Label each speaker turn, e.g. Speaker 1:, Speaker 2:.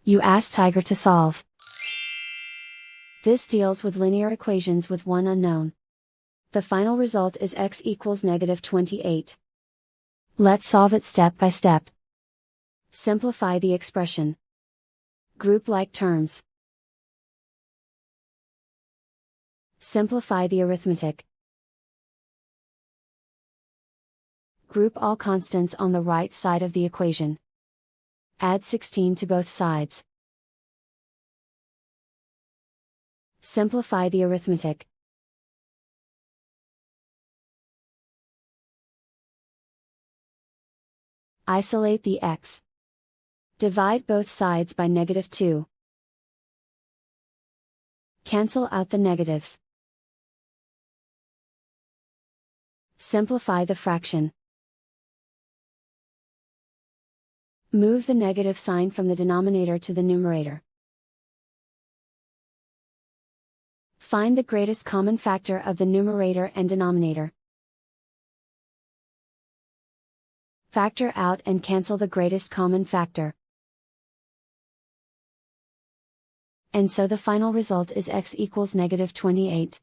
Speaker 1: You ask Tiger to solve. This deals with linear equations with one unknown. The final result is x equals -28. Let's solve it step by step. Simplify the expression. Group like terms. Simplify the arithmetic. Group all constants on the right side of the equation. Add 16 to both sides. Simplify the arithmetic. Isolate the x. Divide both sides by -2. Cancel out the negatives. Simplify the fraction. Move the negative sign from the denominator to the numerator. Find the greatest common factor of the numerator and denominator. Factor out and cancel the greatest common factor. And so the final result is x equals -28.